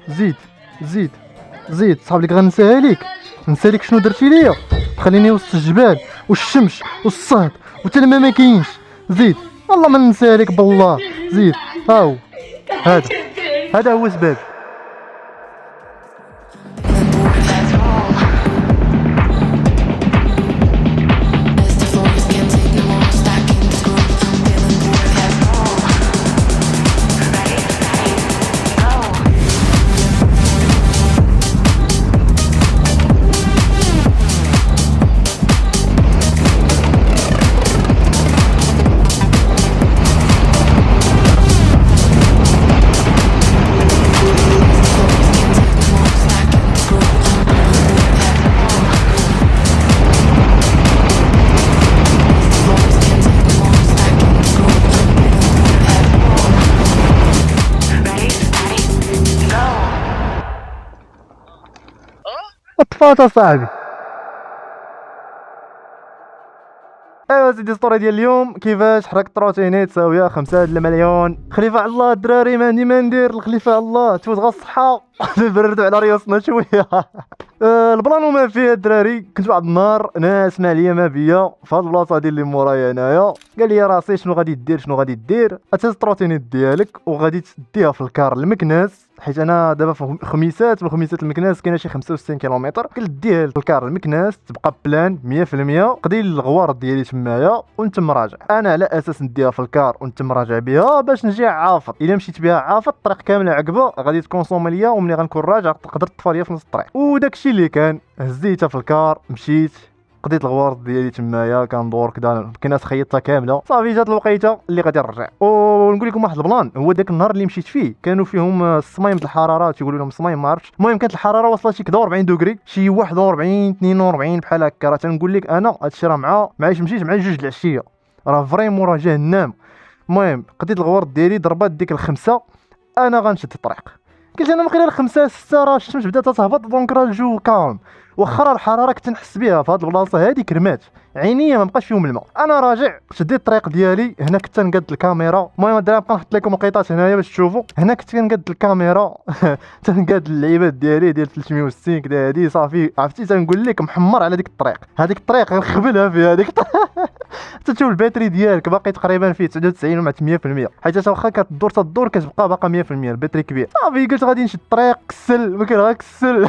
زيد زيد زيد صحاب لك غنساها ليك، نسى لك شنو درتي ليا، تخليني وسط الجبال والشمس والصهد وتا الماء ما كاينش. زيد والله ما ننساها لك بالله. زيد هاو هذا هو سبب. طفات اصاحبي. ايوا سيدي السطوري ديال اليوم، كيفاش حركت روتيني تساويه 5 المليون. خليفه على الله الدراري، ما عندي ما ندير. الخليفه على الله، تفوت غا الصحه نبردو على ريوسنا شويه. البلان وما فيه الدراري، كنت واحد النهار ناس ما عليا ما بيا في هاد البلاصه ديال اللي مورايا هنايا، قال لي راسي شنو غادي دير شنو غادي دير، اتست روتيني ديالك وغادي تديها في الكار المكناس، حيت انا دابا في خميسات، من خميسات المكناس كاينه شي 65 كيلومتر، قلت ديها في الكار المكناس تبقى بلان 100%، قضي الغوار ديالي تمايا وانت مراجع. انا على اساس نديها في الكار وانت مراجع بها باش نجي عافط، الا مشيت بها عافط الطريق كامله عقبه غادي تكونسومي ليا، وملي غنكون راجع تقدر تطفى ليا في نص الطريق. وداكشي اللي كان، هزيتها في الكار مشيت قضيت الغوار ديالي تمايا، كندور كدا الكناس خيطتها كامله، صافي جات الوقيته اللي غادي نرجع. ونقول لكم واحد البلان، هو داك النهار اللي مشيت فيه كانوا فيهم الصمايم د الحراره، تيقولوا لهم الصمايم ما عرفتش، المهم كانت الحراره واصله شي 40 دوغري، شي 41 42 بحال هكا. راه تنقول لك انا هادشي راه معايش مشيت مع 2 العشيه، راه فريمون راه جهنم. المهم قضيت الغوار ديالي، ضربات ديك الخمسه انا غنشد الطريق، قلت انا من خلال 5 6 راه الشمس بدات تهبط، دونك راه الجو كالم، واخا الحراره كنت نحس بها في هاد البلاصه هادي، كرمات عينيا ما بقاش فيهم الماء. انا راجع شديت الطريق ديالي، هنا كنت نقاد الكاميرا. المهم الدراري نبقى نحط لكم لقيطات هنايا باش تشوفوا، هنا كنت كنقاد الكاميرا تنقاد اللعيبات ديالي ديال 360 كدا هادي، صافي عرفتي تنقول لك محمر على ديك الطريق، هذيك الطريق غنخبلها فيها هذيك تشوف الباتري ديالك باقي تقريبا فيه 99 ولا 100%، حيت واخا كتدور كتبقى باقا 100%، الباتري كبير. صافي قلت غادي نشد الطريق، كسل ما كاين غير كسل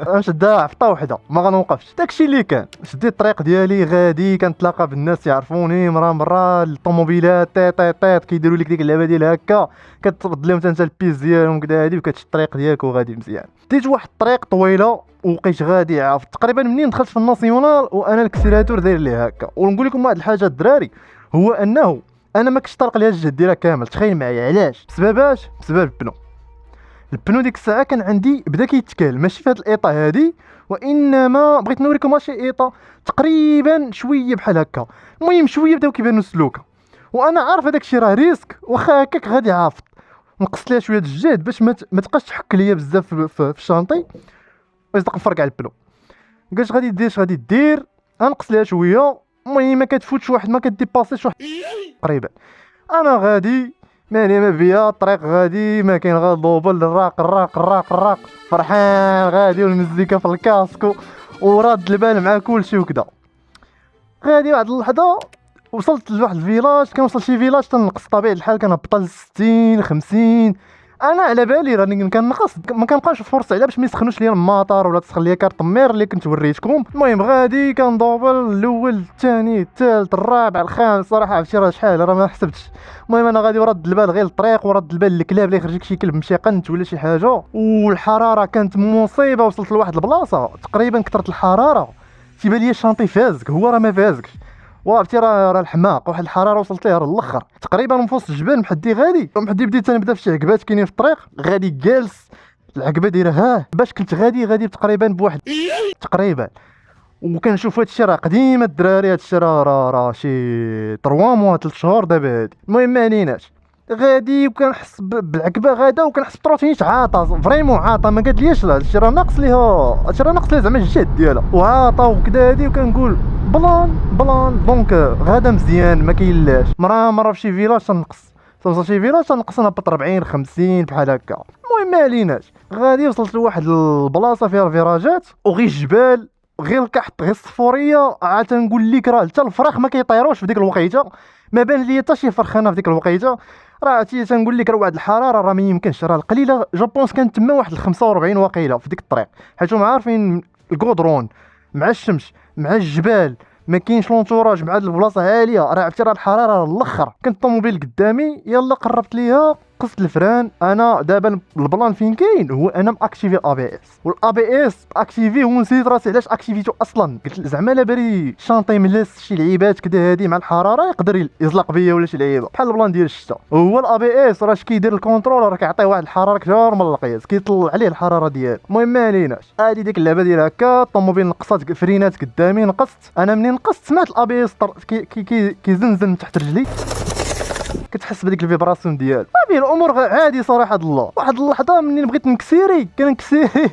نشدها عفطه وحده ما غنوقفش. داكشي اللي كان، شديت الطريق ديالي غادي، كنتلاقى بالناس يعرفوني مرة الطوموبيلات طيط كيديروا لك ديك اللعبه ديال هكا، كترد لهم انت البيس ديالهم كدا هادي، وكتشد الطريق ديالك وغادي مزيان. ديت واحد الطريق طويله وبقيت غادي عارف تقريبا منين دخلت في الناسيونال وانا الكسيراتور داير ليه هكا. ونقول لكم واحد الحاجه الدراري، هو انه انا ما كنتش طارق ليها الجهد ديالها كامل. تخيل معايا علاش؟ بسبب البنو ديك الساعه كان عندي بدا كيتكال، ماشي في هاد الايطا هادي، وانما بغيت نوريكم ماشي ايطا تقريبا شويه بحال هكا. المهم شويه بداو كيبانوا سلوكه، وانا عارف هذاك الشيء راه ريسك، واخا هكاك غادي عافط نقص ليها شويه الجهد باش ما تبقاش تحك ليا بزاف في الشانطي ويصدق نفرق على البلو. قالت غادي دير غنقص ليها شويه. المهم ما كتفوتش واحد، ما كديباسيش واحد تقريبا. انا غادي ماني ما بيا الطريق غادي، ما كاين غير دوبل الراق فرحان غادي، والمزيكا في الكاسكو وراد البال مع كلشي وكذا. غادي واحد اللحظه وصلت لواحد الفيلاج، كنوصل شي فيلاج تنقص طبيعي الحال، كنهبط ل 60 50. انا على بالي راني كنقص، ما كنبقاش فرصه على باش ما يسخنوش ليا الماطور ولا تسخن ليا كارت مير اللي كنت وريتكم. المهم غادي كندوبل الاول الثاني الثالث الرابع الخامس، صراحه عرفتي راه شحال راه ما حسبتش. المهم انا غادي ورد البال غير الطريق، ورد البال الكلاب اللي يخرج لك شي كلب مشي قنت ولا شي حاجه، والحراره كانت مصيبه. وصلت لواحد البلاصه تقريبا كثرت الحراره تيبان لي الشانطي فازك، هو راه ما فازكش، وعرفتي راه الحماق. واحد الحراره وصلت ليها الاخر تقريبا من فوسط الجبال، محدي بديت نبدا في شي عقبات كاينين في الطريق، غادي جالس العقبه دايره باش كنت غادي تقريبا بواحد تقريبا، وكنشوف هادشي راه قديم الدراري، هادشي راه شي 3 موا 3 شهور دابا هادي. المهم ما عليناش، غادي وكنحس بالعقبه غادا، وكنحس بروتينيش عاطه فريمون عاطه، ما قاليش لا هادشي راه ناقص ليها، هادشي راه ناقص ليها زعما الجهد ديالها وعاطه وكذا هادي. وكنقول بلان دونك غادا مزيان ما كاين لاش. مره في شي فيلاج تنقص ساشي فيلا تنقص نهبط 40 50 بحال هكا. المهم ما عليناش، غادي وصلت لواحد البلاصه فيها الفيراجات وغير الجبال، غير الكحط، غير الصفوريه. عاد تنقول لك راه حتى الفراخ ما كيطيروش في ديك الوقيته، ما بان لي حتى شي فرخانه في ديك الوقيته. راه عرفتي تنقول لك راه واحد الحراره راه ما يمكنش، راه القليله جو بونس كانت تما واحد ال 45 وقيله في ديك الطريق، حيت هما عارفين الكودرون مع الشمس مع الجبال، ما كاينش لونتوراج مع هاد البلاصه عاليه، راه عرفتي راه الحراره الاخر. كانت الطوموبيل قدامي، يلا قربت ليها قصت الفران. انا دابا البلان فين كاين هو انا ماكتيفي الA بي اس، والA بي اس اكتيفي ونسيت راسي علاش اكتيفيتو اصلا. قلت زعما لا بري شانطي ملس شي لعيبات كدا هادي مع الحراره يقدر يزلق بيا ولا شي لعيبه بحال البلان ديال الشتا. هو الA بي اس راه كيدير الكونترول، راه كيعطيه واحد الحراره كثر من القياس، كيطلع عليه الحراره ديالو. المهم ما عليناش، هادي ديك اللعبه ديال هكا. الطوموبيل نقصات فرينات قدامي، نقصت انا منين نقصت سمعت الA بي اس كيزنزن من تحت رجلي، كتحس بديك الفيبراسيون ديالو. صافي الامور عادي صراحه الله. واحد اللحظه منين بغيت نكسيري كنكسيري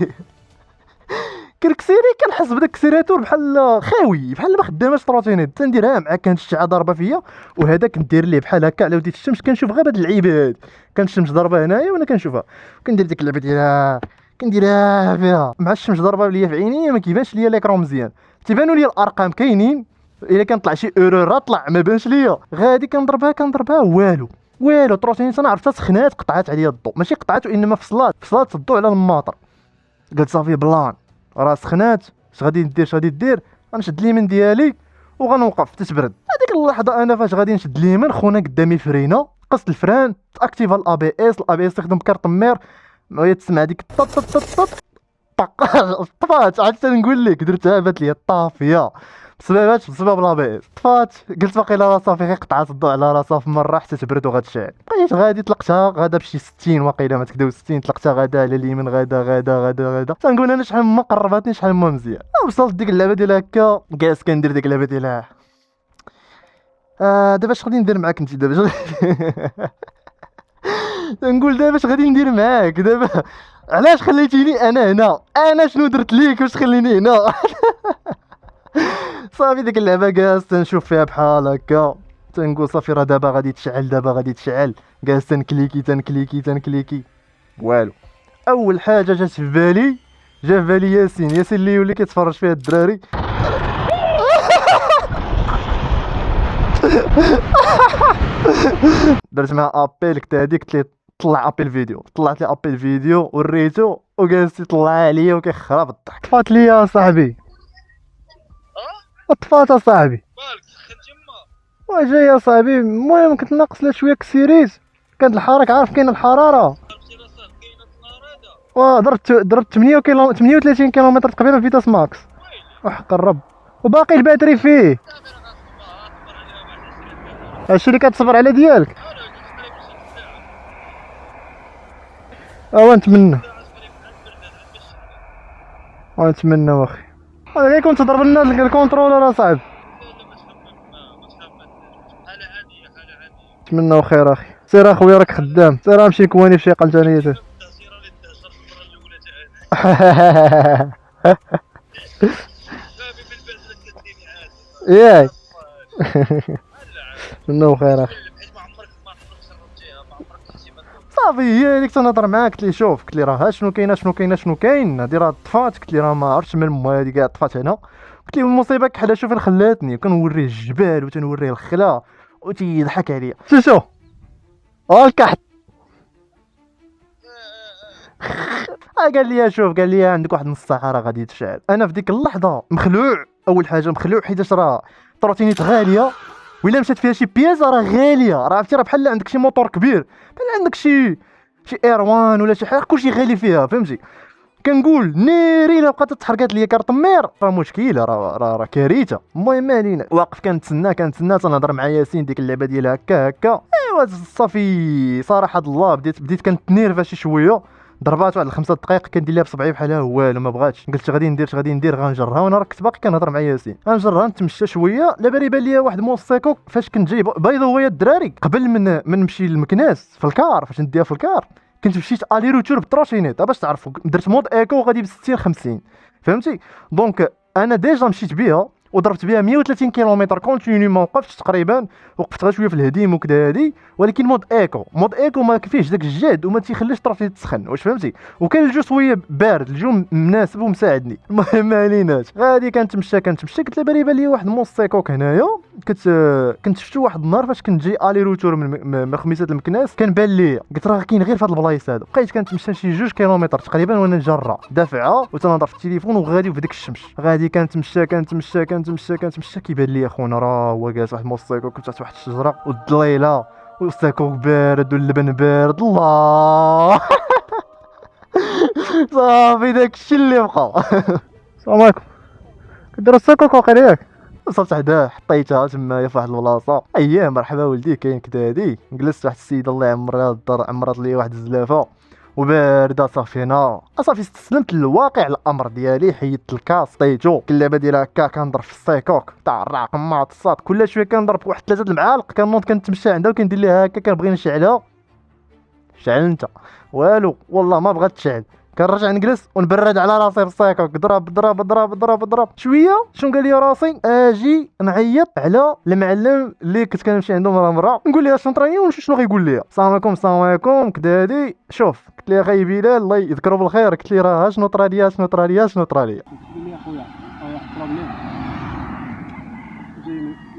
كنحس بداك الكسيراتور بحال خاوي، بحال ما خداماش تروتينيت. تنديرها مع كانت الشعه ضاربه فيا، وهذاك ندير ليه بحال هكا على وديت الشمس، كنشوف غير هاد اللعيبه هادي، كانت الشمس ضاربه هنايا وانا كنشوفها، كندير ديك اللعبه ديالها كنديرها فيها مع الشمس ضاربه ليا في عيني، ما كيبانش ليا ليكرون مزيان، تيبانوا لي الارقام كاينين، الا كان طلع شي اورور طلع ما بانش ليا. غادي كنضربها والو تروتينيت انا عرفتها سخنات، قطعات عليا الضوء، ماشي قطعات وانما فصلات الضوء على الماطر. قلت صافي بلان راه سخنات، اش غادي دير غنشد اليمين ديالي وغنوقف تتبرد. هذيك اللحظه انا فاش غادي نشد اليمين خونا قدامي فرينه، قصت الفران، تاكتيفا الA بي اس تخدم بكارت مير، وهي تسمع ديك طط طط طط طط طفات. عاد تنقول لك درتها بات لي طافيه بسبب الA بي اس، طفات. قلت باقي لا صافي غير قطعات الضوء على راسها في مره حتى تبرد وغتشعل. بقيت غادي طلقتها غادا بشي 60 واقيلا ما تكداو 60، طلقتها غادا على اليمين، غادا تنقول انا شحال ما قربتني شحال ما مزيان. وصلت ديك اللعبه ديال هكا، جالس كندير ديك اللعبه ديال دابا اش غادي ندير معاك انت دابا نقول دابا اش غادي ندير معاك دابا، علاش خليتيني انا هنا، انا شنو درت ليك باش تخليني هنا صافي ديك اللعبه جالس تنشوف فيها بحال هكا، تنقول صافي راه دابا غادي تشعل، جالس تنكليكي والو. اول حاجه جات في بالي ياسين اللي يولي كيتفرج فيها الدراري درت معاه ابيل كتا هاديك، قلت ليه طلع ابيل فيديو، طلعت لي ابيل فيديو وريتو وجالس يطلع عليا وكيخرب الضحك. طفات لي يا صاحبي، طفات يا صاحبي، مالك سخنتي يما؟ واش يا صاحبي. المهم كنت ناقص لها شويه كسيريت، كانت الحراره عارف كاين الحراره، ضربتي راسك كاينه النهار هذا. ضربت 38 كيلومتر تقريبا فيتاس ماكس وحق الرب، وباقي الباتري فيه. صافي راه غتصبر عليها واحد 20 دقيقه. هادشي اللي كتصبر على ديالك. انا قريب شي ساعه. ونتمنى ساعه قريب باش ونتمنى واخي. انا كنت تضرب لنا الكونترولر اصاحبي. لا ما تخاف ما تخاف، حاله عاديه. نتمنى وخير اخي. سير اخويا راك خدام، سير امشي كواني فشي قلتانيه التهجيره اللي دازت المره الاولى تاع هذه صافي بالبلد كديني عادي ياك لا نتمنى وخير اخي. حيت ما عمرك جربتيها، ما عمرك كنتي ما تدوز. صافي هي هذيك تنهضر معاك، قلت لي شوف، قلت لي راه ها شنو كاين هادي راه طفات، قلت لي راه ما عرفتش من هادي كاع طفات هنا. قلت لي المصيبه كحله شوف فين خلاتني، كنوريه الجبال وتنوريه الخلا وتيضحك عليا. شو الكحط قال لي عندك واحد نص ساعه راه غادي تشعل. انا في ديك اللحظه مخلوع، اول حاجه مخلوع حيتاش راه تروتينيت غاليه، وإلا مشات فيها شي بياس راه غاليه، راه عرفتي راه بحال عندك شي موتور كبير، بحال عندك شي اير وان ولا شي حاجه، كلشي غالي فيها فهمتي. كنقول ناري الا بقات تحرقات ليا كارت مير راه مشكله، راه كارثه. المهم ما علينا، واقف كنتسنى تنهضر مع ياسين ديك اللعبه ديال هكا ايوا صافي صراحه الله بديت كنتنيرفا شي شويه، ضربات واحد 5 دقائق كندير لها بصبعي بحالها والو ما بغاتش. قلت اش غادي ندير غنجرها، وانا راه كنت باقي كنهضر مع ياسين، غنجرها نتمشى شويه. لا بالي بان ليا واحد موسيكو فاش كنت جاي بايض هو الدراري قبل من نمشي للمكناس في الكار، فاش نديها في الكار كنت مشيت الي روتور بالتروشينيت باش تعرفوا، درت مود ايكو غادي ب 60 50 فهمتي. دونك انا ديجا مشيت بها وضربت بها 130 كيلومتر كونتينيو، ما وقفتش تقريبا، وقفت غير شويه في الهديم وكذا هادي. ولكن مود ايكو ما فيهش داك الجهد وما تيخليش الطراطين تسخن، واش فهمتي؟ وكان الجو شويه بارد، الجو مناسب ومساعدني. المهم ما عليناش، غادي كنتمشى قلت لها بان لي واحد موسيكوك هنايا. كنت شفتو واحد النهار فاش كنت جاي الي روتور من خميسات المكناس، كان بان لي قلت راه كاين غير في هاد البلايص هادو. بقيت كنتمشى شي 2 كيلومتر تقريبا وانا جرة دافعه وتنهضر في التليفون وغادي في ديك الشمس. غادي كنتمشى كيبان لي اخونا راه هو جالس واحد الموسيكوك تحت واحد الشجره والظليله والساكوك بارد واللبن بارد. الله صافي داكشي اللي بقى. السلام عليكم، كدير الساكوك واقيلا ياك؟ وصلت حداه حطيتها تمايا في واحد البلاصه. اييه مرحبا ولدي، كاين كدا هادي. جلست واحد السيده الله يعمرها الدار، عمرت لي واحد الزلافه وبارده. صافينا صافي استسلمت للواقع الامر ديالي، حيدت الكاس طيتو اللعبه ديال هكا، كنضرب في السيكوك تاع الراقم معطسات كل شويه، كنضرب واحد 3 المعالق، كنوض كنتمشى عندها وكندير ليها هكا، كنبغي نشعلها. شعل انت والو والله ما بغات تشعل. كنرجع نجلس ونبرد على راسي في السيكوك، ضرب شويه. شنو قال لي راسي؟ اجي نعيط على المعلم اللي كنت كنمشي عنده مره نقول ليه شنو طراني ونمشي شنو غيقول لي. السلام عليكم كدا هادي. شوف قلت ليه اخي بلال الله يذكره بالخير، قلت ليه راه شنو طرا ليا. قول لي اخويا واحد البروبليم،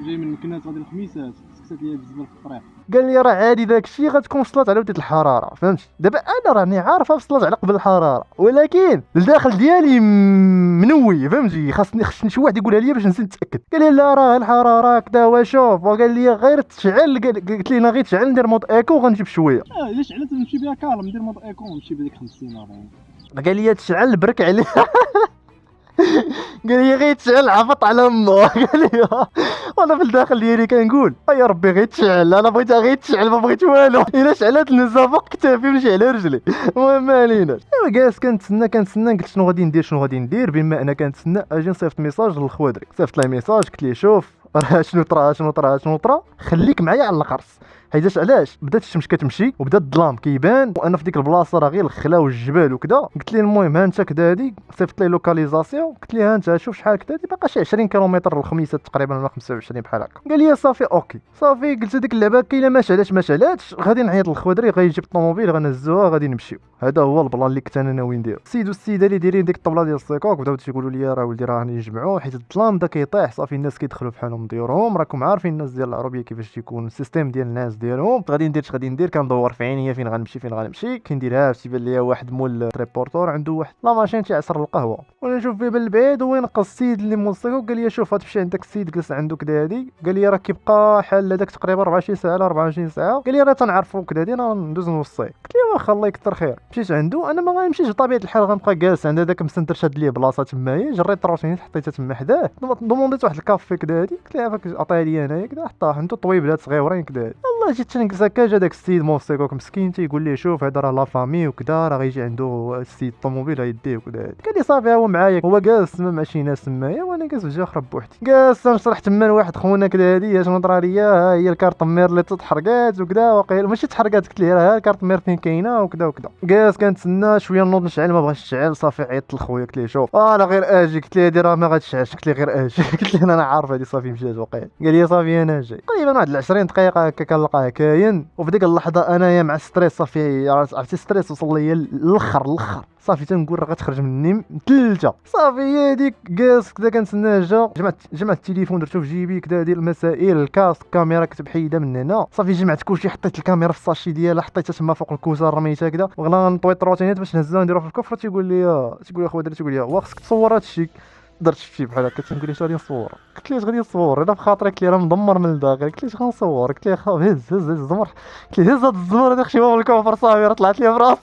جاي من مكناس غادي الخميسات، سكتت ليا بالزبل في الطريق. قال لي راه عادي داكشي، غتكون وصلت على وديت الحراره، فهمتي؟ دابا انا راني عارفه وصلت على قبل الحراره، ولكن الداخل ديالي منوي، فهمتي؟ خاصني شي واحد يقولها لي باش نزيد نتاكد. قال لي لا راه الحراره كدا وشوف، وقال لي غير تشعل. قلت لي انا غير تشعل ندير مود ايكو وغنجيب شويه. الا شعلت نمشي بها كالم، ندير مود ايكو ونمشي بديك 50 40. قال لي تشعل برك عليه. قال لي غير تشعل عفط على امه. قال لي وانا في الداخل ديالي كنقول يا ربي غير تشعل، انا بغيتها غير تشعل ما بغيت والو. الا شعلت نزا فوق كتافي ماشي على رجلي. المهم ما عليناش. ايوا جالس كنتسنى قلت شنو غادي ندير بما انا كنتسنى. اجي نصيفط ميساج للخوادري، صيفط ليه ميساج قلت ليه شوف راه شنو طرا خليك معايا على القرص. حيتاش علاش بدات الشمس كتمشي وبدا الظلام كيبان وانا في ديك البلاصه راه غير الخلا والجبال وكذا. قلت ليه المهم ها انت كدا هادي، صيفط ليه لوكاليزاسيون قلت ليه ها انت شوف شحال كدا هادي، باقا شي 20 كيلومتر للخميسات تقريبا ولا 25 بحال هكا. قال لي صافي اوكي. صافي قلت ديك اللعبه كاينه ما شعلاتش غادي نعيط للخوادري غيجيب الطوموبيل غنهزوها غادي نمشيو. هذا هو البلان اللي كنت انا ناوي ندير. السيد والسيده اللي دايرين ديك الطبله ديال السيكوك بداو تيقولوا لي راه ولدي راه نجمعوا حيت الظلام بدا كيطيح. صافي الناس كيدخلوا بحالهم ديورهم، راكم عارفين الناس ديال العربيه كيفاش تيكون السيستيم ديال الناس ديالهم. غادي ندير كندور في عينيا فين غنمشي كنديرها. تيبان ليا واحد مول تريبورتور عنده واحد لا ماشين تيعصر القهوه، وانا نشوف فيه بالبعيد وين نقص السيد اللي مول السيكوك. قال لي شوف غتمشي عندك السيد جلس عنده كدا هادي. قال لي راه كيبقى حال هذاك تقريبا 24 ساعه ل 24 ساعه. قال لي راه تنعرفو كدا هادي ندوز نوصيه. قلت له واخا الله يكثر خير. مشيت عنده، انا ما غنمشيش بطبيعه الحال غنبقى جالس عند هذاك مسنتر شاد ليه بلاصه تمايا. جريت الروتينيت حطيتها تما حداه، دومونديت واحد الكافي كدا هادي. قلت له فاك عطيه لي انايا كدا، حطاه عنده طويبلات صغيورين كدا هادي. والله جيت تنقص هكا، جا داك السيد موسيكوك مسكين تيقول لي شوف هذا راه لا فامي وكدا، راه غيجي عنده السيد الطوموبيل غيديه وكدا هادي. قال لي صافي هو معايا، هو جالس تما مع شي ناس تمايا وانا جالس في جهه اخرى بوحدي. جالس نشرح تما لواحد خونا كدا هادي شنو طرا ليا. ها هي الكارت مير اللي تحرقات وكدا، واقيلا ماشي تحرقات. قلت ليه راه الكارت مير فين كاينه وكدا. جالس كنتسنى شويه نوض نشعل، ما بغاش نشعل. صافي عيطت لخويا قلت ليه شوف انا غير اجي. قلت ليه هادي راه ما غاتشعلش. قلت ليه غير اجي. قلت ليه انا عارف هادي صافي مشات وقيلا. قال لي صافي انا جاي. تقريبا واحد 20 دقيقه هكا كنلقاه كاين. وفي ديك اللحظه انايا مع ستريس، صافي عرفتي ستريس وصل ليا الاخر. صافي تنقول راه غتخرج مني مثلجه. صافي هي هذيك جالس كدا كنتسناه. جمعت التليفون درتو في جيبي كدا ديال المسائل، الكاس الكاميرا كنت بحيده من هنا. صافي جمعت كلشي، حطيت الكاميرا في الساشي ديالها، حطيتها تما فوق الكوسه رميتها كدا، وغلا نطوي الروتينات باش نهزها نديرها في الكفر. تيقول لي اخويا درتي، تيقول لي وا خصك تصور هادشي. درت شي بحال هكا تنقول لي غادي نصور. قلت ليه غادي نصور انا في خاطري. قلت ليه راه مدمر من الداخل. قلت ليه غنصور. قلت ليه هز الزمر. قلت ليه هز هاد الزمر هذا خشي باب الكفر. صافي راه طلعت لي براسي.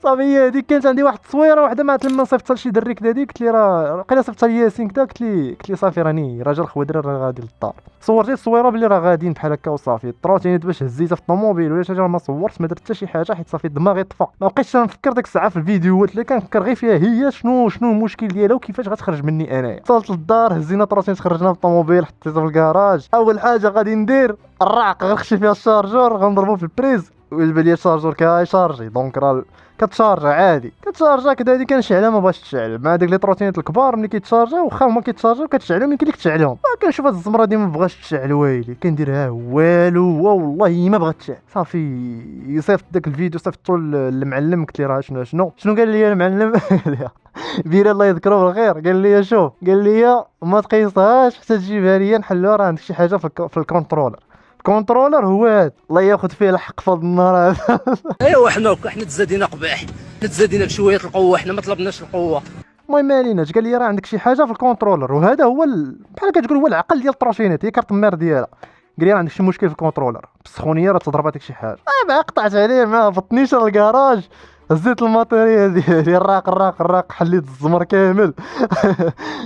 صافي هي هذيك كانت عندي واحد التصويره واحده ما لما صيفطها لشي دري كدا هذيك. قلت ليه راه قيلا صيفطها لياسين كدا. قلت ليه صافي راني راجل خوادر راه غادي للدار. صورت التصويره بلي راه غاديين بحال هكا وصافي. الطروتينيت باش هزيتها في الطوموبيل ولا شي حاجه ما صورتش، ما درت حتى شي حاجه حيت صافي دماغي طفى. ما بقيتش نفكر ديك الساعه في الفيديوهات اللي كنفكر غير فيها هي شنو المشكل ديالها وكيفاش غتخرج مني انايا. وصلت للدار هزينا الطروتينيت خرجنا بالطوموبيل حطيتها في الكراج. اول حاجه غادي ندير الرعق غنخشي فيها الشارجور غنضربو في البريز ويجبد لي الشارجور كيشارجي دونك راه كتشارجا عادي كتشارجا كدا كنشعلها ما بغاش تشعل مع داك لي تروتينات الكبار ملي كيتشارجا واخا هما كيتشارجاو كتشعلهم يمكن لك تشعلهم كنشوف هاد الزمره دي ما بغاش تشعل ويلي كنديرها والو والله ما بغات تشعل صافي صيفط داك الفيديو صيفطو للمعلم قلت ليه راه شنو قال لي المعلم بير الله يذكره بالخير قال لي شوف قال لي ما تقيسهاش حتى تجيبها لي نحلوها راه عندك شي حاجه في الكونترولر الكونترولر هو هذا الله ياخذ فيه الحق في هذا النهار هذا ايوا حنا تزادينا قباح تزادينا بشويه القوه حنا ما طلبناش القوه المهم ما عليناش قال لي راه عندك شي حاجه في الكونترولر وهذا هو بحال كتقول هو العقل ديال الطروشينات هي كارت المير ديالها قال لي راه عندك شي مشكل في الكونترولر بالسخونيه راه تضرب هذيك شي حاجه مع قطعت عليه ما بطنيش الكراج هزيت الماتيريال ديالي الراق حليت الزمر كامل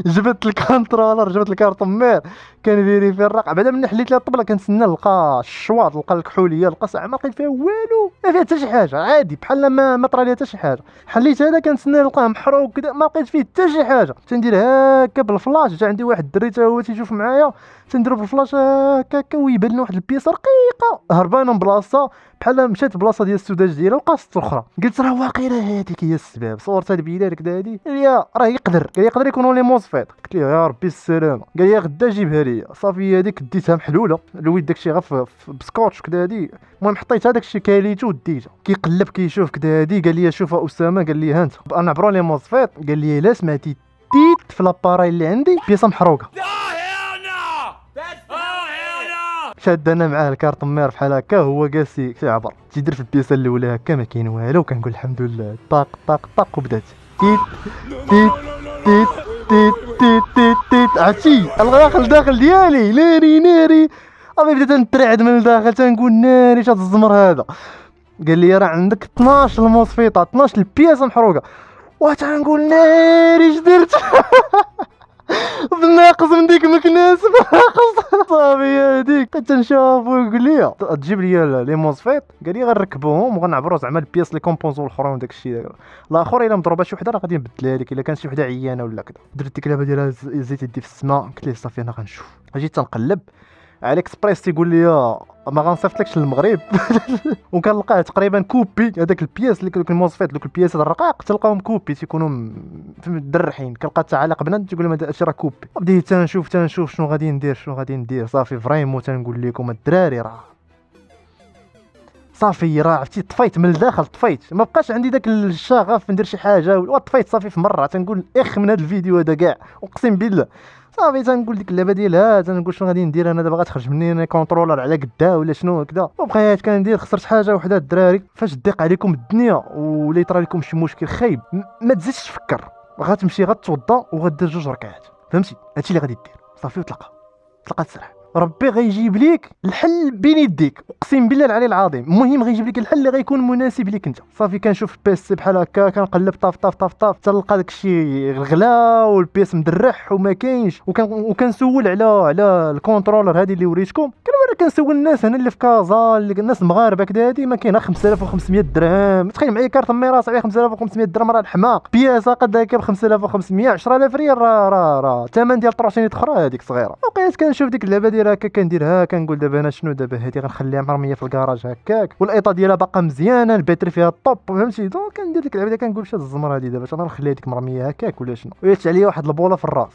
جبت الكونترولر جبت الكارطمير كان فيريفي الراق بعدا ملي حليت لها الطبله كنتسنى نلقى الشواط نلقى الكحوليه نلقى ساعه ما لقيت فيها والو ما فيها حتى شي حاجه عادي بحال ما طرا ليها حتى شي حاجه حليت هذا كنتسنى نلقاه محروق كذا ما لقيت فيه حتى شي حاجه تندير هكا بالفلاش جا عندي واحد الدري حتى هو تيشوف معايا تنديرو بالفلاش هكا ويبان لنا واحد البياسه رقيقه هربانه من بلاصه بحال مشات بلاصه ديال السوداج ديالها وقاصت الاخرى قلت راه واقيلا هذيك هي السبب صورتها البيدار كدا هادي قال لي راه يقدر يكونوا لي موسفيت قلت له يا ربي السلامه قال لي غدا جيبها لي صافي هذيك ديتها محلوله لويت داكشي غير بسكوتش كدا هادي المهم حطيتها داكشي كاليتو وديتها كيقلب كيشوف كدا هادي قال لي شوف اسامه قال لي ها انت انا عبروا لي موسفيت قال لي الا سمعتي تيت في لاباراي اللي عندي بياسه محروقه شادنا معاه الكارطمير بحال هكا هو جالس كيعبر تيدير في البياسه الاولى هكا ما كاين والو كنقول الحمد لله طاق وبدات تيت تيت تيت تيت تيت تيت تيت عرفتي الغاخل داخل ديالي ناري صافي بديت نترعد من الداخل تنقول ناري شاد الزمر هذا قال لي راه عندك 12 الموسفيطه 12 البياسه محروقه وتنقول ناري اش درت بناقص من ديك مكناس ناقص صافي هذيك تنشوف ويقول لي تجيب لي لي موسفيت قال لي غنركبوهم وغنعبروا زعما البياس لي كومبونزو الاخرين وداك الشيء الاخر الا مضروبه شي وحده راه غادي نبدلها لك الا كانت شي وحده عيانه ولا كذا درت ديك اللعبه ديال زيت يدي في السماء قلت ليه صافي انا غنشوف جيت تنقلب على اكسبريس تيقول لي ما غنصيفطلكش للمغرب وكنلقاه تقريبا كوبي هذاك البياس اللي دوك الموسفيت دوك البياسات الرقاق تلقاهم كوبي تيكونوا مدرحين كنلقى تعالق بنات تقول لهم هادشي راه كوبي بديت تنشوف شنو غادي ندير صافي فريمون تنقول لكم الدراري راه صافي راه عرفتي طفيت من الداخل ما بقاش عندي داك الشغف ندير شي حاجه طفيت صافي في مره تنقول من هذا الفيديو هذا كاع اقسم بالله صافي تنقول ديك اللعبه ديالها تنقول شنو غادي ندير انا دابا غتخرج مني انا كونترولر على قدا ولا شنو هكذا وبقيت كندير خسرت حاجه وحده الدراري فاش تضيق عليكم الدنيا ولا يطرى لكم شي مشكل خايب ما تزيدش تفكر غتمشي غتوضا وغدير 2 ركعات فهمتي هادشي اللي غادي دير صافي وتلقى تسرح ربي غيجيب ليك الحل بين يديك اقسم بالله العلي العظيم المهم غيجيب لك الحل اللي غيكون مناسب ليك انت صافي كنشوف البيسي بحال هكا كنقلب طاف تلقى داكشي الغلا والبيس مدرح وما كاينش وكنسول على الكونترولر هذه اللي وريتكم كنسول الناس هنا اللي في كازا اللي الناس المغاربه كدا هادي ما كاينه 5500 درهم تخيل معايا كارت ميراث عليه 5500 درهم راه الحماق بياسه قد هكا ب 5500 10000 ريال راه ثمن ديال طروشينيت اخرى هذيك صغيره وبقيت كنشوف ديك اللعبه ديال هكا كنديرها كنقول دابا انا شنو دابا هادي غنخليها مرميه في الكراج هكاك والايطه ديالها باقا مزيانه الباتري فيها الطوب فهمتي دونك كندير ديك اللعبه كنقول واش هاد الزمر هادي دابا انا نخليها ديك مرميه هكاك ولا شنو ويات عليا واحد البوله في الراس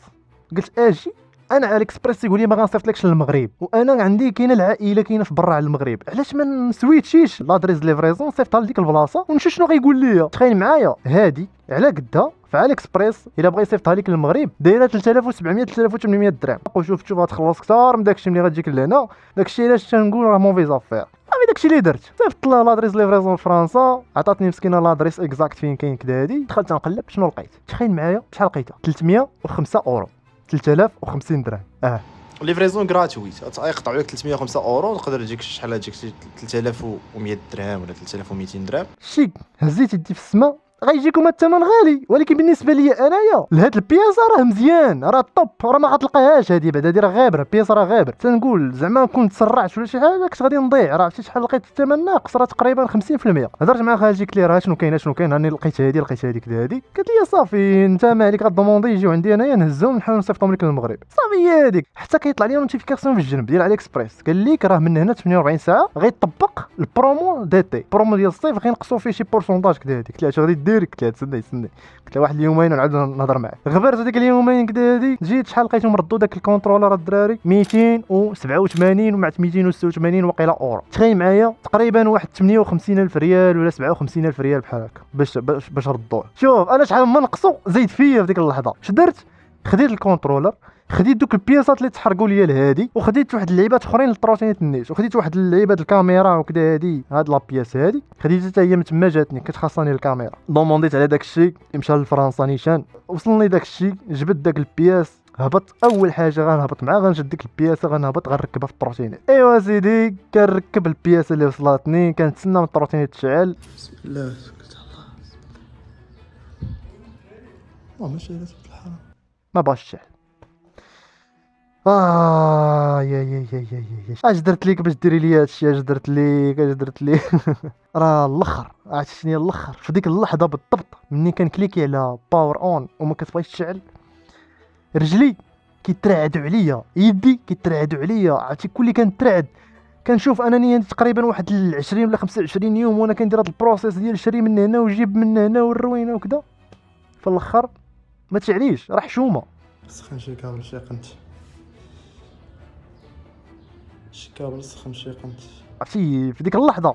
قلت اجي انا على اكسبريس يقول لي ما غنصيفطلكش للمغرب وانا عندي كاينه العائله كاينه في برا على المغرب علاش ما نسويتشيش لادريس ليفريزون نصيفطها لديك البلاصه ونشوف شنو غيقول لي تخيل معايا هادي على قدها فعلى اكسبريس الا بغى يصيفطها لك للمغرب دايره 3700 3800 درهم شوف غتخلص كثار من داكشي ملي غتجيك لهنا داكشي علاش تنقول راه موفي زافير صافي داكشي اللي درت صيفط لها لادريس ليفريزون لفرنسا عطاتني مسكينه لادريس اكزاكت فين كاين كدا هادي دخلت نقلب شنو لقيت تخيل معايا شحال لقيتها 305 اورو 3050 درهم ليفريزون غراتويت يقطعوا لك 305 اورو تقدر تجيك شحال تجيك 3100 درهم ولا 3200 درهم شيك هزيت يدي في السماء غيجيكم الثمن غالي، ولكن بالنسبه لي انايا لهاد البياسه راه مزيان، راه طوب، راه ما غتلقاهاش هادي بعدا، هادي راه غابره، البياسه راه غابر. تنقول زعما كنت تسرعت ولا شي حاجه كنت غادي نضيع، راه عرفتي شحال لقيت الثمن ناقص، راه تقريبا 50%. هضرت مع خالتي قلت ليه راه شنو كاين راني لقيت هادي لقيت هاديك هادي، قالت لي صافي انت ما عليك غدوموندي يجيو عندي انايا نهزهم نحاول نصيفطهم لك للمغرب، صافي هي هاديك. حتى كيطلع لي نوتيفيكاسيون في الجنب ديال علي اكسبريس قال لك راه من هنا 48 ساعه غيطبق البرومو ديتي، البرومو ديال الصيف غينقصوا فيه شي بورسونتاج كدا هادي. قلت لها اش غادي دير؟ قلت لها تسنى قلت لها واحد اليومين ونعاود نهضر معاك. غبرت هذيك اليومين كدا هادي، جيت شحال لقيتهم ردوا داك الكونترولر الدراري 287 ومع 286 وقيله اورو، تخيل معايا تقريبا واحد 58000 ريال ولا 57000 ريال بحال هكا باش ردوه. شوف انا شحال ما نقصوا زيد فيا في ديك اللحظه. اش درت؟ خديت الكونترولر، خديت دوك البياسات اللي تحرقوا ليا لهادي، وخديت واحد اللعيبات اخرين للتروتينيت النيت، وخديت واحد اللعيبات الكاميرا وكذا هادي، هاد لا بياس هادي خديتها حتى هي من تما جاتني كانت خاصاني الكاميرا. دومونديت على داك الشيء مشى لفرنسا نيشان، وصلني داك الشيء، جبت داك البياس، هبط اول حاجه غنهبط معاه غنشد ديك البياسه غنهبط غنركبها في التروتينيت. ايوا سيدي كنركب البياسه اللي وصلتني، كنتسنى من التروتينيت تشعل. بسم الله توكلت على الله. اللهم ماشي على سبيل الحرام. ما بغاش تشعل. يا اش درت ليك باش ديري لي هادشي؟ اش درت ليك راه الاخر. عرفتي شنو هي الاخر؟ في ديك اللحظه بالضبط مني كنكليكي على باور اون وما كتبغيش تشعل، رجلي كيترعدوا عليا، يدي كيترعدوا عليا، عرفتي كلي كنترعد. كنشوف انني تقريبا واحد 20 ولا 25 يوم وانا كندير هاد البروسيس ديال شري من هنا وجيب من هنا والروينه وكذا، في الاخر ما تشعليش، راه حشومه. سخن شي كابل شي قنت، شي كابل سخن شي قنت. عرفتي في ديك اللحظه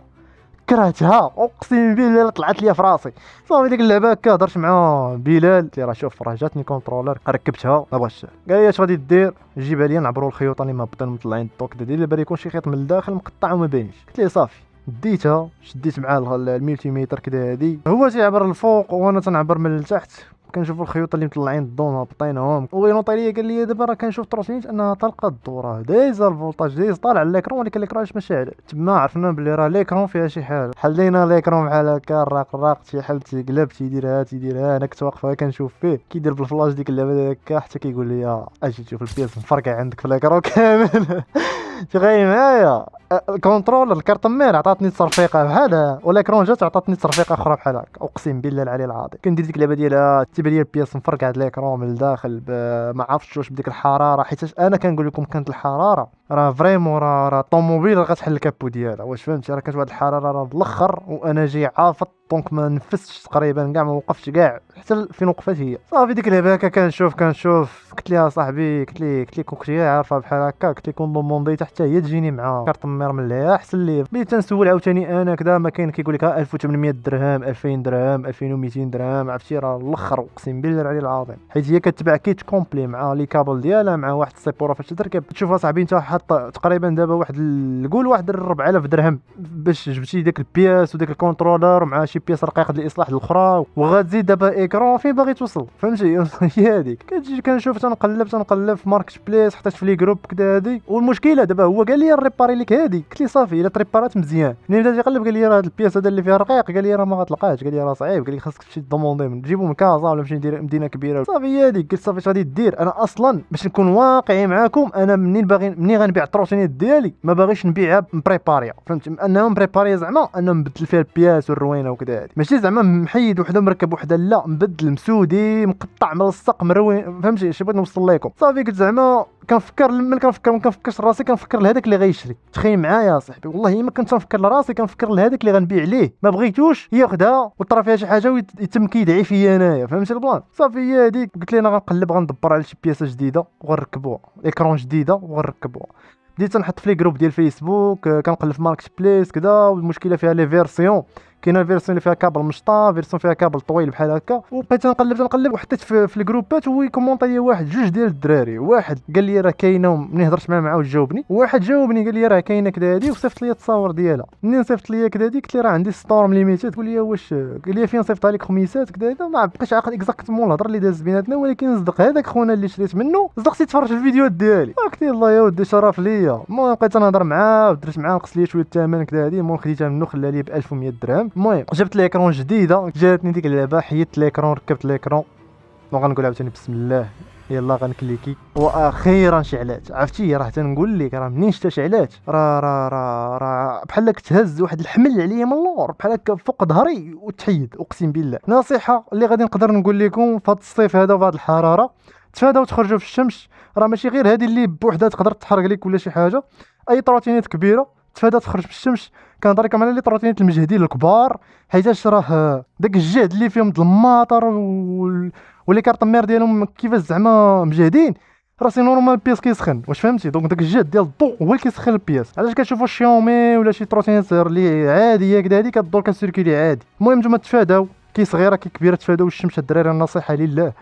كرهتها، اقسم بالله طلعت ليا في راسي. صافي ديك اللعبه هكا هضرت مع بلال قلت ليه راه شوف راه جاتني كونترولر ركبتها ما بغاش. قال لي اش غادي دير؟ جيبها لي نعبروا الخيوط اللي مهبطين مطلعين الطوك ديال اللي بان يكون شي خيط من الداخل مقطع وما باينش. قلت ليه صافي ديتها، شديت معاه الملتيميتر كدا هادي، هو تيعبر الفوق وانا تنعبر من التحت، كنشوف الخيوط اللي مطلعين الضو هابطينهم، وينوطي ليا قال لي دابا راه كنشوف تروسينيت انها طلقه الدوره دايزه الفولتاج دايز طالع على الاكرون، ولكن الاكرون ما شاعل. تما عرفنا بلي راه الاكرون فيها شي حاجه. حلينا الاكرون بحال هكا الراق تيحل تيقلب تيديرها انا كنت واقف كنشوف فيه كيدير بالفلاش ديك اللعبه هكا حتى كيقول لي اجي تشوف البياس مفرقع عندك في الاكرون كامل. تخيل معايا الكونترول الكارت مير عطاتني تصرفيقه بحالها، والاكرون جات عطاتني تصرفيقه اخرى بحال هكا، اقسم بالله العلي العظيم. كندير ديك اللعبه ديالها تيبان لي البياس مفرقع هاد الاكرون من الداخل ما عرفتش واش بديك الحراره، حيت انا كنقول لكم كانت الحراره راه فريمون راه الطوموبيل غتحل الكابو ديالها، واش فهمتي؟ راه كانت واحد الحراره راه بالاخر، وانا جاي عافط دونك ما نفستش تقريبا كاع، ما وقفتش كاع حتى فين وقفت هي. صافي ديك اللعبه هكا كنشوف قلت لها صاحبي قلت لي كنت عارفه بحال هكا، قلت لي كون دومونديت حتى هي تجيني مع كارت مير من ليها احسن لي. بديت تنسول عاوتاني انا كذا ما كاين كيقول لك 1800 درهم 2000 درهم 2200 درهم، عرفتي راه الاخر اقسم بالله العلي العظيم، حيت هي كتباع كيت كومبلي مع لي كابل ديالها مع واحد السيبوره فاش تركب. تشوفها صاحبي انت حاط تقريبا دابا واحد قول واحد 4000 درهم باش جبتي داك البياس وداك الكونترولر مع شي بياس رقيقه ديال الاصلاح الاخرى، وغتزيد دابا ايكرون فين باغي توصل، فهمتي؟ هي هذيك كتجي كنشوف تنقلب في ماركت بليس حطيت في لي جروب كدا هادي. والمشكله دابا هو قال لي ريباري لك هادي، قلت لي صافي الا تريبارات مزيان. ملي بدا يقلب قال لي راه هاد البياس هذا اللي فيها رقيق، قال لي راه ما غتلقاهش، قال لي راه صعيب، قال لي خاصك تمشي دوموندي تجيبو من كازا ولا تمشي ندير مدينه كبيره. صافي هي هاديك قلت صافي اش غادي دير؟ انا اصلا باش نكون واقعي معاكم انا منين غنبيع التروتينيت ديالي ما باغيش نبيعها مبريباريا، فهمتي؟ انها مبريباريا زعما انا نبدل فيها البياس والروينه وكذا هادي، ماشي زعما محيد وحده مركب وحده، لا مبدل مسودي مقطع ملصق مروين، فهمتي اش بغيت نوصل لكم؟ صافي قلت زعما كنفكر ما كنفكرش راسي، كنفكر لهذاك اللي غيشري. تخيل معايا صاحبي والله ما كنت نفكر لراسي، كنفكر لهذاك اللي غنبيع ليه، ما بغيتوش ياخذها وطرا فيها شي حاجه ويتم كيدعي فيا انايا، فهمتي البلان؟ صافي هي هذيك قلت لي انا غنقلب غندبر على شي بياسه جديده وغنركبوها، ايكرون جديده وغنركبوها. بديت نحط في لي جروب ديال فيسبوك كنقلب في ماركت بليس كذا، والمشكله فيها لي فيرسيون، كاينه الفيرسيون اللي فيها كابل مشطا، فيرسيون فيها كابل طويل بحال هكا. وبقيت نقلب وحطيت في الجروبات ويكومونطي لي واحد جوج ديال الدراري، واحد قال لي راه كاينه ملي هضرت معاه وجاوبني، واحد جاوبني قال لي راه كاينه كذا هادي وصيفط لي التصاور ديالها. منين صيفط لي كذا هادي قلت لي راه عندي ستورم ليميتد، قول لي واش، قال لي فين صيفطها لك خميسات كذا هذا، ما بقيتش عاقل اكزاكتومون الهضره اللي داز بيناتنا، ولكن صدق هذاك خونا اللي شريت منه صدق تيتفرج في الفيديوهات ديالي. قلت له الله يا ودي شرف ليا. المهم بقيت نهضر معاه ودرت معاه نقص لي شويه الثمن كذا هادي، المهم خديتها منه خلى لي ب 1100 درهم، المهم جبت ليكرون جديده، جاتني ديك اللعبه، حيدت ليكرون ركبت ليكرون، وغنقول عاوتاني بسم الله يلا غنكليكي، واخيرا شعلات. عرفتي راه تنقول لك راه منين شتا شعلات راه بحال كتهز واحد الحمل عليا من اللور بحال هكا فوق ظهري وتحيد. اقسم بالله نصيحه اللي غادي نقدر نقول لكم في هذا الصيف هذا وفي هذه الحراره، تفاداو تخرجوا في الشمس. راه ماشي غير هذه اللي بوحدها تقدر تحرق لك ولا شي حاجه، اي تروتينات كبيره تفادى تخرج في الشمس. كنهضر لكم على لي تروتينات المجهدين الكبار، حيتاش راه داك الجهد اللي فيهم د الماطر ولي كارطمير ديالهم كيفاش زعما مجهدين، راه سي نورمال البياس كيسخن، واش فهمتي؟ دونك داك الجهد ديال الضوء هو اللي كيسخن البياس. علاش كتشوفوا الشيومي ولا شي تروتينات اللي عاديه كدا هادي كدور كسيركيلي عادي. المهم نتوما تفاداو، كي صغيره كي كبيره تفاداو الشمس الدراري، النصيحه لله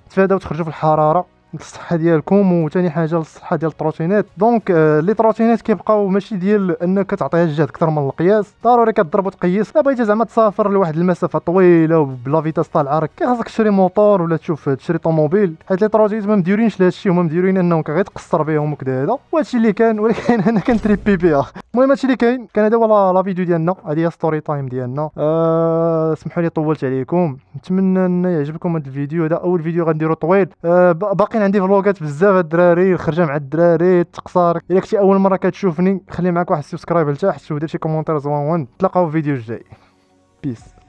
تفاداو تخرجوا في الحراره للصحه ديالكم، وثاني حاجه للصحه ديال التروتينات. دونك لي تروتينات كيبقاو ماشي ديال انك تعطيها الجهد اكثر من القياس، ضروري كتضرب وتقيس. لا بغيتي زعما تسافر لواحد المسافه طويله وبلا فيتاس طالعه، راه خاصك تشري موطور ولا تشري طوموبيل، حيت لي تروتينات ما مديورينش لهادشي، هما مديورين انهم غير تقصر بهم وكذا هذا، وهادشي اللي كان. ولكن انا كنتريبي بها. المهم هادشي اللي كاين كان، هذا هو لا فيديو ديالنا، هذه هي ستوري تايم ديالنا. سمحوا لي طولت عليكم، نتمنى ان يعجبكم هذا الفيديو. هذا اول فيديو غنديرو طويل. باقيين عندي فلوغات بزاف الدراري، الخرجه مع الدراري، التقصار. الا كنتي اول مره كتشوفني خلي معاك واحد السبسكرايب لتحت ودير شي كومونتير زوين. نتلاقاو في الفيديو الجاي. بيس.